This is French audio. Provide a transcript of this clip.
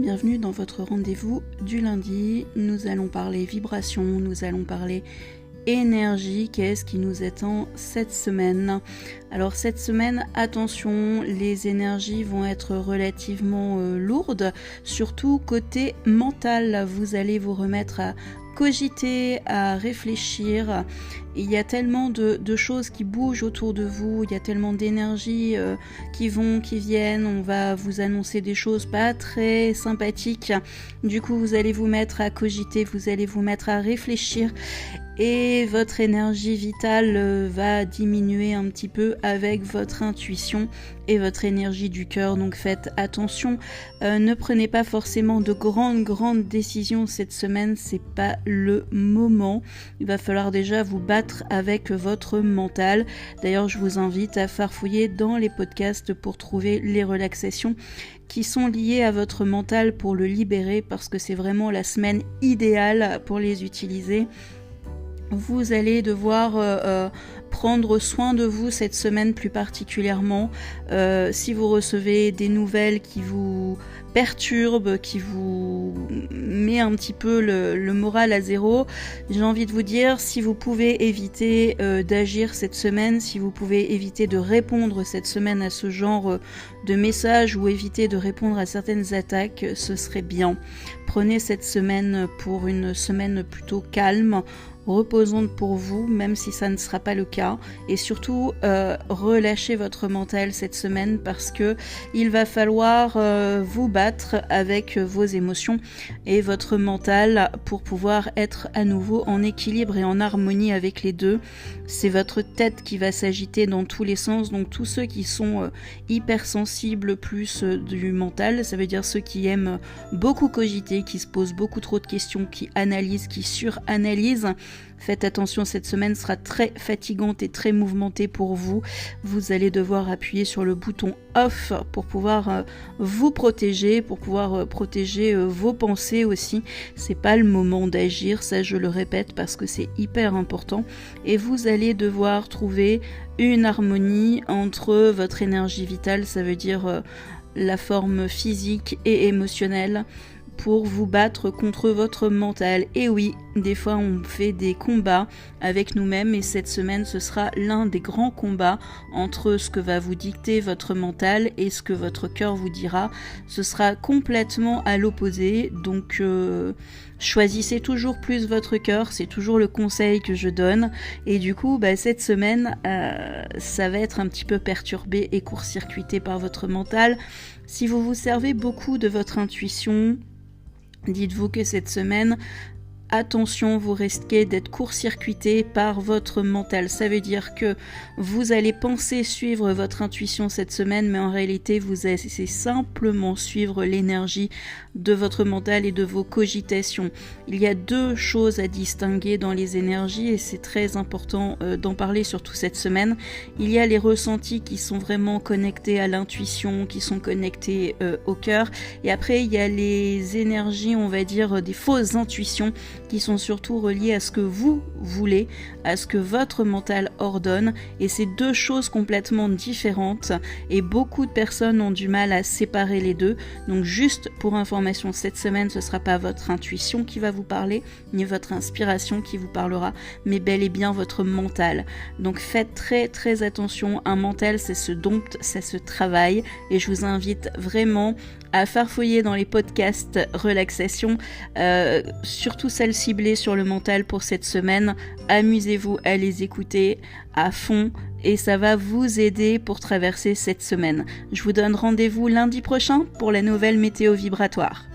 bienvenue dans votre rendez-vous du lundi. Nous allons parler vibration, nous allons parler énergie, qu'est-ce qui nous attend cette semaine. Alors cette semaine, attention, les énergies vont être relativement lourdes, surtout côté mental. Vous allez vous remettre à cogiter, à réfléchir. Il y a tellement de choses qui bougent autour de vous, il y a tellement d'énergies qui vont, qui viennent. On va vous annoncer des choses pas très sympathiques. Du coup, vous allez vous mettre à cogiter, vous allez vous mettre à réfléchir. Et votre énergie vitale va diminuer un petit peu avec votre intuition et votre énergie du cœur. Donc faites attention, ne prenez pas forcément de grandes décisions cette semaine, c'est pas le moment. Il va falloir déjà vous battre avec votre mental. D'ailleurs, je vous invite à farfouiller dans les podcasts pour trouver les relaxations qui sont liées à votre mental pour le libérer, parce que c'est vraiment la semaine idéale pour les utiliser. Vous allez devoir prendre soin de vous cette semaine plus particulièrement. Si vous recevez des nouvelles qui vous perturbent, qui vous met un petit peu le moral à zéro, j'ai envie de vous dire, si vous pouvez éviter d'agir cette semaine, si vous pouvez éviter de répondre cette semaine à ce genre de messages ou éviter de répondre à certaines attaques, ce serait bien. Prenez cette semaine pour une semaine plutôt calme, reposante pour vous, même si ça ne sera pas le cas, et surtout relâchez votre mental cette semaine, parce que il va falloir vous battre avec vos émotions et votre mental pour pouvoir être à nouveau en équilibre et en harmonie avec les deux. C'est votre tête qui va s'agiter dans tous les sens, donc tous ceux qui sont hypersensibles plus du mental, ça veut dire ceux qui aiment beaucoup cogiter, qui se posent beaucoup trop de questions, qui analysent, qui suranalysent. Faites attention, cette semaine sera très fatigante et très mouvementée pour vous. Vous allez devoir appuyer sur le bouton off pour pouvoir vous protéger, pour pouvoir protéger vos pensées aussi. C'est pas le moment d'agir, ça je le répète parce que c'est hyper important. Et vous allez devoir trouver une harmonie entre votre énergie vitale, ça veut dire la forme physique et émotionnelle, pour vous battre contre votre mental. Et oui, des fois on fait des combats avec nous-mêmes, et cette semaine ce sera l'un des grands combats entre ce que va vous dicter votre mental et ce que votre cœur vous dira. Ce sera complètement à l'opposé, donc choisissez toujours plus votre cœur, c'est toujours le conseil que je donne. Et du coup, cette semaine, ça va être un petit peu perturbé et court-circuité par votre mental. Si vous vous servez beaucoup de votre intuition, dites-vous que cette semaine, attention, vous risquez d'être court-circuité par votre mental. Ça veut dire que vous allez penser suivre votre intuition cette semaine, mais en réalité, vous allez simplement suivre l'énergie de votre mental et de vos cogitations. Il y a deux choses à distinguer dans les énergies, et c'est très important d'en parler surtout cette semaine. Il y a les ressentis qui sont vraiment connectés à l'intuition, qui sont connectés au cœur, et après il y a les énergies, on va dire, des fausses intuitions, qui sont surtout reliées à ce que vous voulez, à ce que votre mental ordonne, et c'est deux choses complètement différentes, et beaucoup de personnes ont du mal à séparer les deux. Donc juste pour information, cette semaine ce sera pas votre intuition qui va vous parler, ni votre inspiration qui vous parlera, mais bel et bien votre mental. Donc faites très très attention, un mental ça se dompte, ça se travaille, et je vous invite vraiment à farfouiller dans les podcasts relaxation, surtout celles ciblées sur le mental pour cette semaine. Amusez-vous à les écouter à fond et ça va vous aider pour traverser cette semaine. Je vous donne rendez-vous lundi prochain pour la nouvelle météo vibratoire.